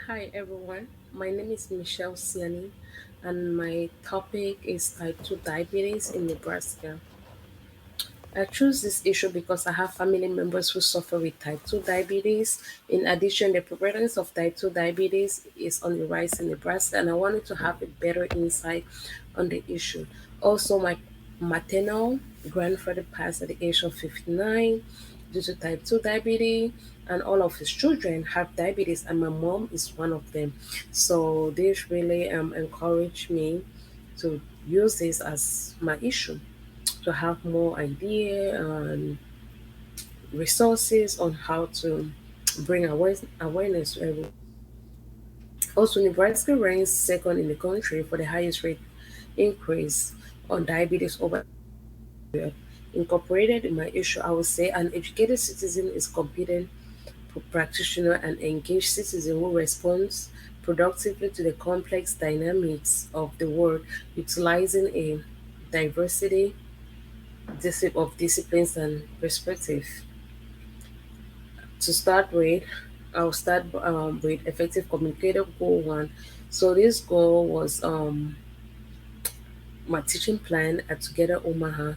Hi everyone, my name is Michelle Siani, and my topic is type 2 diabetes in Nebraska. I chose this issue because I have family members who suffer with type 2 diabetes. In addition, the prevalence of type 2 diabetes is on the rise in Nebraska, and I wanted to have a better insight on the issue. Also, my maternal grandfather passed at the age of 59 due to type 2 diabetes, and all of his children have diabetes, and my mom is one of them. So, this really encouraged me to use this as my issue to have more idea and resources on how to bring awareness to everyone. Also, Nebraska ranks second in the country for the highest rate increase on diabetes over incorporated in my issue. I would say an educated citizen is competent practitioner and engaged citizen who responds productively to the complex dynamics of the world, utilizing a diversity of disciplines and perspective. To start with, I'll start with effective communicator goal one. So this goal was my teaching plan at Together Omaha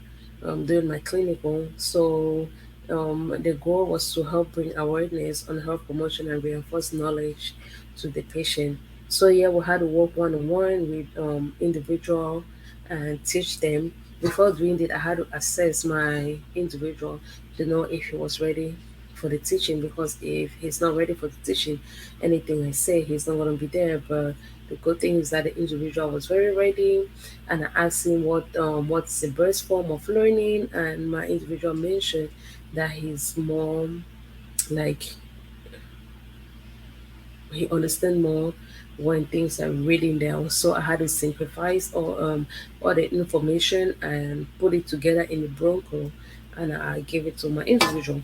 during my clinical. So the goal was to help bring awareness on health promotion and reinforce knowledge to the patient. So yeah, we had to work one on one with individual and teach them. Before doing it, I had to assess my individual to know if he was ready for the teaching, because if he's not ready for the teaching, anything I say, he's not going to be there. But the good thing is that the individual was very ready, and I asked him what's the best form of learning, and my individual mentioned that he's more like he understand more when things are reading down. So I had to simplify all the information and put it together in the Bronco, and I gave it to my individual.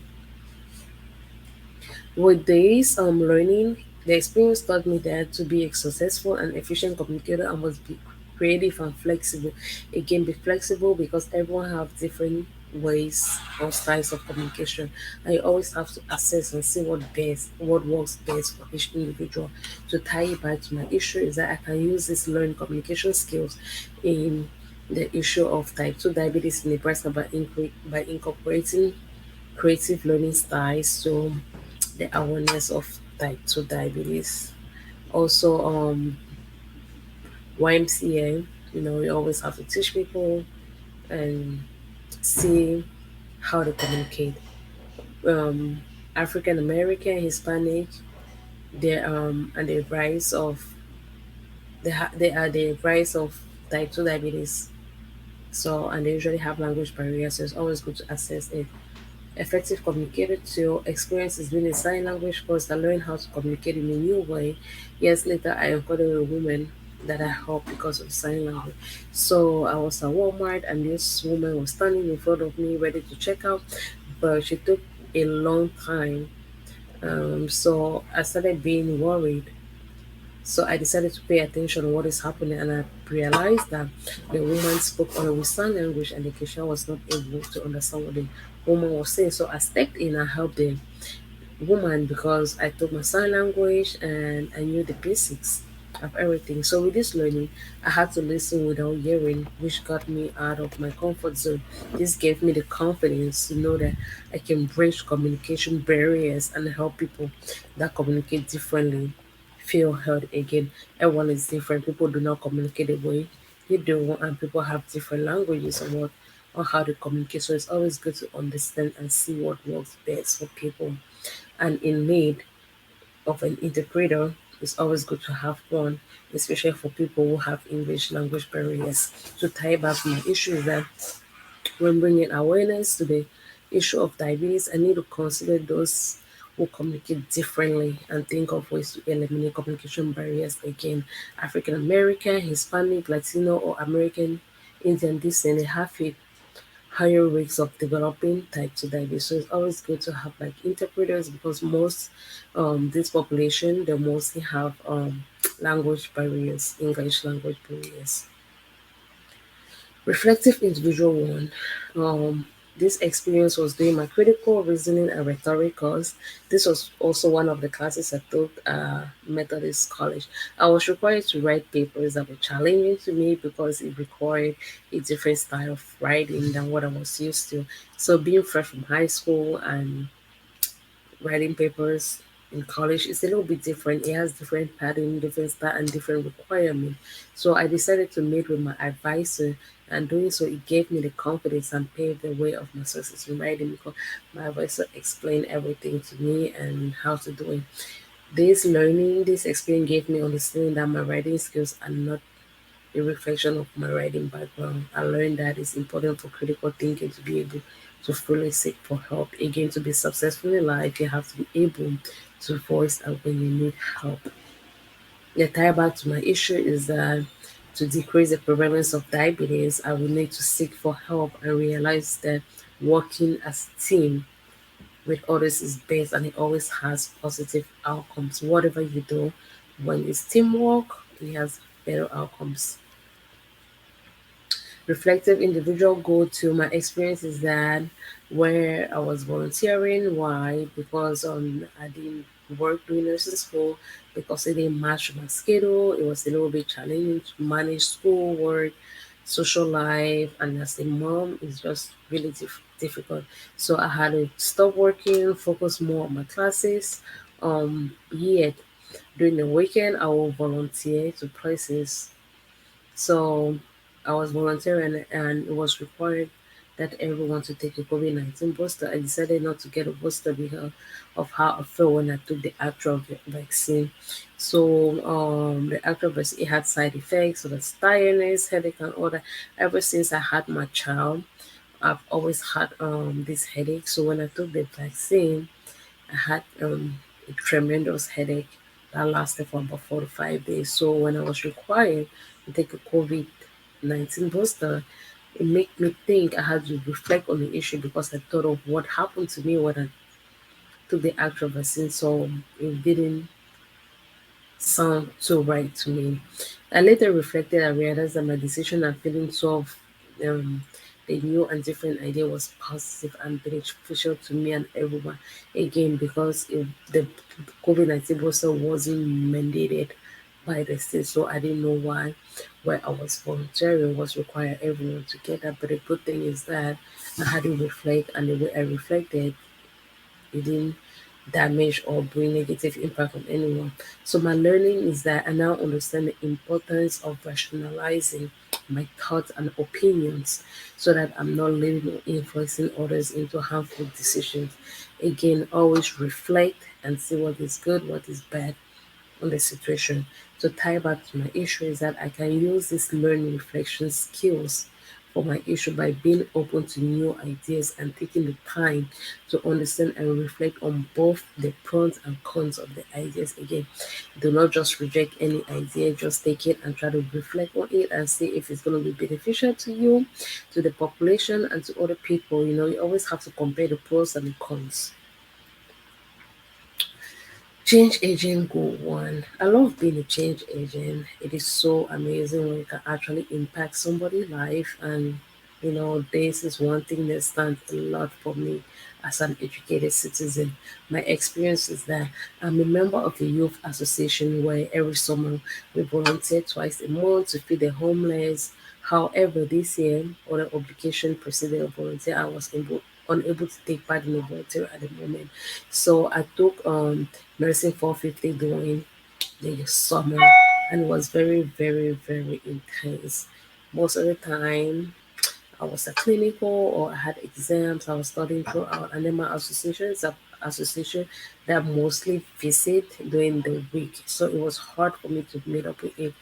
With this learning, the experience taught me that to be a successful and efficient communicator, I must be creative and flexible. Again, be flexible because everyone have different ways or styles of communication. I always have to assess and see what works best for each individual. To tie it back to my issue is that I can use this learned communication skills in the issue of type 2 diabetes in Nebraska by incorporating creative learning styles to the awareness of type 2 diabetes. Also, YMCA, we always have to teach people and see how to communicate. Um, African American, Hispanic, and the rise of they are the rise of type 2 diabetes. So, and they usually have language barriers, so it's always good to assess it. Effective communicator to experiences doing a sign language course. I learned how to communicate in a new way. Years later, I encountered a woman that I helped because of sign language. So I was at Walmart, and this woman was standing in front of me ready to check out, but she took a long time. So I started being worried. So I decided to pay attention to what is happening, and I realized that the woman spoke only with sign language, and the cashier was not able to understand what the woman was saying. So I stepped in and helped the woman because I took my sign language and I knew the basics of everything. So with this learning, I had to listen without hearing, which got me out of my comfort zone. This gave me the confidence to know that I can bridge communication barriers and help people that communicate differently feel heard again. Everyone is different. People do not communicate the way you do, and people have different languages on how to communicate. So it's always good to understand and see what works best for people, and in need of an interpreter, it's always good to have one, especially for people who have English language barriers. To tie back my issue is that when bringing awareness to the issue of diabetes, I need to consider those who communicate differently and think of ways to eliminate communication barriers. Again, African American, Hispanic, Latino, or American Indian descent, they have it higher rates of developing type 2 diabetes. So it's always good to have like interpreters, because most this population they mostly have language barriers, English language barriers. Reflective individual one. This experience was during my critical reasoning and rhetoric course. This was also one of the classes I took Methodist College. I was required to write papers that were challenging to me because it required a different style of writing than what I was used to. So being fresh from high school and writing papers in college is a little bit different. It has different pattern, different style, and different requirement. So I decided to meet with my advisor, and doing so, it gave me the confidence and paved the way of my success in writing because my advisor explained everything to me and how to do it. This experience gave me understanding that my writing skills are not a reflection of my writing background. I learned that it's important for critical thinking to be able to fully seek for help. Again, to be successful in life, you have to be able to voice out when you need help. The tie back to my issue is that to decrease the prevalence of diabetes, I will need to seek for help and realize that working as a team with others is best and it always has positive outcomes. Whatever you do, when it's teamwork, it has better outcomes. Reflective individual go to my experience is that where I was volunteering. Why? Because I didn't work during nursing school because it didn't match my schedule. It was a little bit challenging to manage school, work, social life, and as a mom, it's just really difficult. So I had to stop working, focus more on my classes. Yet during the weekend, I will volunteer to places. So I was volunteering and it was required that everyone to take a COVID-19 booster. I decided not to get a booster because of how I felt when I took the actual vaccine. So the actual vaccine it had side effects, so that's tiredness, headache, and all that. Ever since I had my child, I've always had this headache. So when I took the vaccine, I had a tremendous headache that lasted for about 4 to 5 days. So when I was required to take a COVID-19 booster, it made me think I had to reflect on the issue because I thought of what happened to me when I took the actual vaccine. So it didn't sound so right to me. I later reflected and realized that my decision and feelings of um, the new and different idea was positive and beneficial to me and everyone. Again, because the COVID-19 booster wasn't mandated by the state, so I didn't know why. Where I was volunteering was require everyone to get that. But the good thing is that I had to reflect, and the way I reflected, it didn't damage or bring negative impact on anyone. So my learning is that I now understand the importance of rationalizing my thoughts and opinions so that I'm not letting or influencing others into harmful decisions. Again, always reflect and see what is good, what is bad, on the situation. To tie back to my issue is that I can use this learning reflection skills for my issue by being open to new ideas and taking the time to understand and reflect on both the pros and cons of the ideas. Again, do not just reject any idea, just take it and try to reflect on it and see if it's going to be beneficial to you, to the population, and to other people. You always have to compare the pros and the cons. Change agent goal one. I love being a change agent. It is so amazing when you can actually impact somebody's life. And this is one thing that stands a lot for me as an educated citizen. My experience is that I'm a member of a youth association where every summer we volunteer twice a month to feed the homeless. However, this year, other obligation preceded a volunteer. I was unable to take part in the volunteer at the moment. So I took nursing 450 during the summer and it was very, very, very intense. Most of the time, I was at clinical or I had exams I was studying throughout, and then my association is a association that mostly visit during the week, so it was hard for me to meet up with it.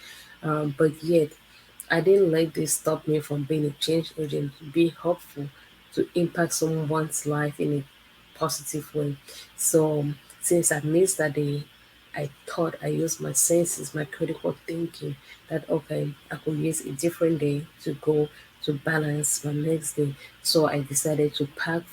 But yet, I didn't let this stop me from being a change agent, to be hopeful, to impact someone's life in a positive way. So since I missed that day, I thought I used my senses, my critical thinking, that okay, I could use a different day to go to balance my next day. So I decided to pack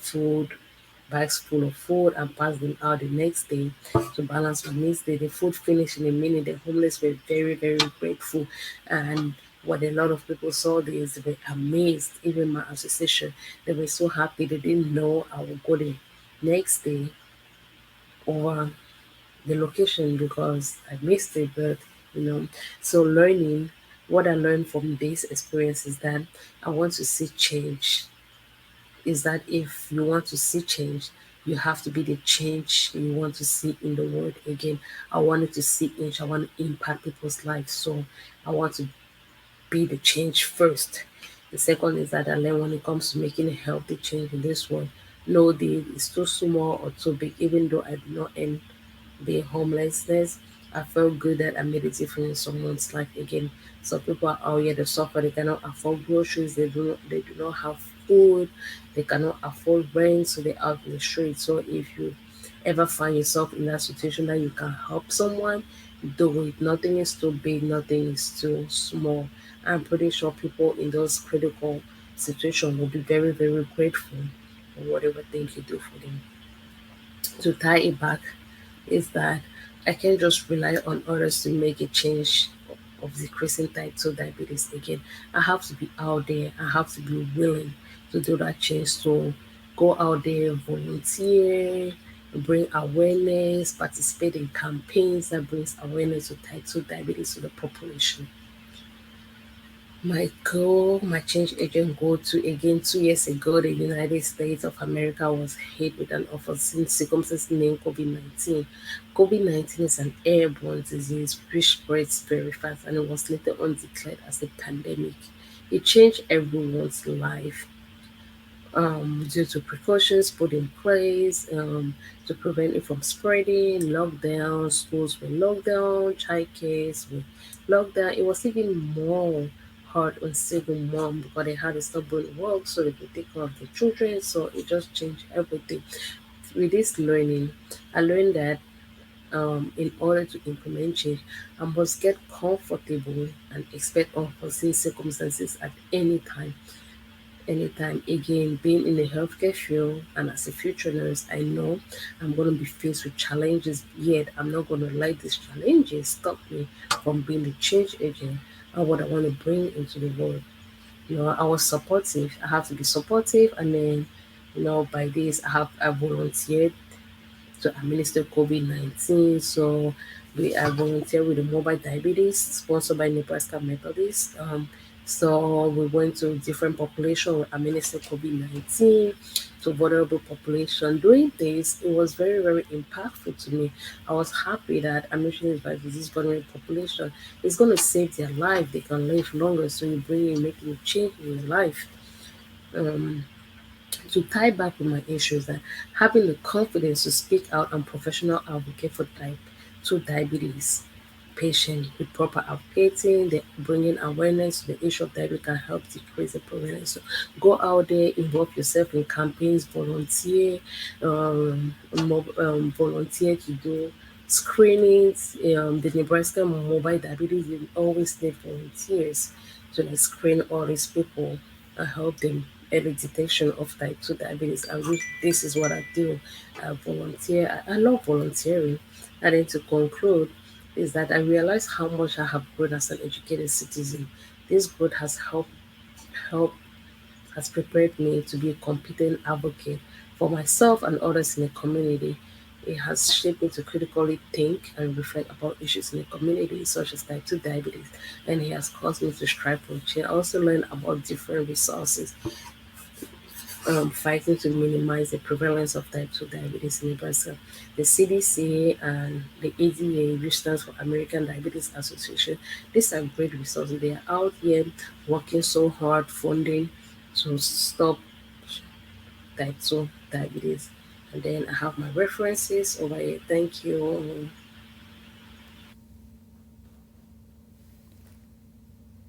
bags full of food and pass them out the next day to balance my next day. The food finished in a minute. The homeless were very, very grateful. And When a lot of people saw this, they were amazed. Even my association, they were so happy. They didn't know I would go the next day or the location because I missed it. But you know, so learning what I learned from this experience is that I want to see change. Is that if you want to see change, you have to be the change you want to see in the world again. I wanted to see change. I want to impact people's lives. So I want to be the change first. The second is that I learn when it comes to making a healthy change in this world. No deal is too small or too big, even though I did not end being homelessness. I felt good that I made a difference in someone's life again. Some people are out here, they suffer, they cannot afford groceries, they do not have food, they cannot afford rent, so they're out in the street. So if you ever find yourself in that situation that you can help someone, do it. Nothing is too big, nothing is too small. I'm pretty sure people in those critical situations will be very, very grateful for whatever thing you do for them. To tie it back is that I can't just rely on others to make a change of decreasing type 2 diabetes again. I have to be out there. I have to be willing to do that change. To go out there, volunteer, bring awareness, participate in campaigns that brings awareness to type 2 diabetes to the population. My goal, my change agent goal to again 2 years ago, the United States of America was hit with an unforeseen circumstance named COVID-19. COVID-19 is an airborne disease which spreads very fast and it was later on declared as a pandemic. It changed everyone's life due to precautions put in place to prevent it from spreading, lockdown, schools were locked down, childcares were locked down. It was even more hard on single mom because they had to stop doing work so they could take care of the children. So it just changed everything. With this learning, I learned that in order to implement change, I must get comfortable and expect unforeseen circumstances at any time. Anytime again, being in the healthcare field and as a future nurse, I know I'm going to be faced with challenges, yet I'm not going to let these challenges stop me from being the change agent and what I want to bring into the world. I was supportive. I have to be supportive, and then, by this, I volunteered to administer COVID-19. So we are volunteer with the mobile diabetes sponsored by Nebraska Methodist. So we went to different population, we administered COVID-19 to vulnerable population. Doing this, it was very, very impactful to me. I was happy that administering by this vulnerable population is going to save their life. They can live longer. So you bring in making a change in your life. Um, to tie back with my issues that having the confidence to speak out and professional advocate for type 2 diabetes patient with proper advocating, the bringing awareness to the issue of diabetes can help decrease the prevalence. So go out there, involve yourself in campaigns, volunteer, volunteer to do screenings. The Nebraska Mobile Diabetes will always need volunteers to like screen all these people and help them early detection of type 2 diabetes. And this is what I do. I volunteer. I love volunteering. And then to conclude, is that I realize how much I have grown as an educated citizen. This growth helped has prepared me to be a competent advocate for myself and others in the community. It has shaped me to critically think and reflect about issues in the community, such as type 2 diabetes, and it has caused me to strive for change. I also learned about different resources fighting to minimize the prevalence of type 2 diabetes in Nebraska. The CDC and the ADA, which stands for American Diabetes Association, these are great resources. They are out here working so hard, funding to stop type 2 diabetes. And then I have my references over here. Thank you.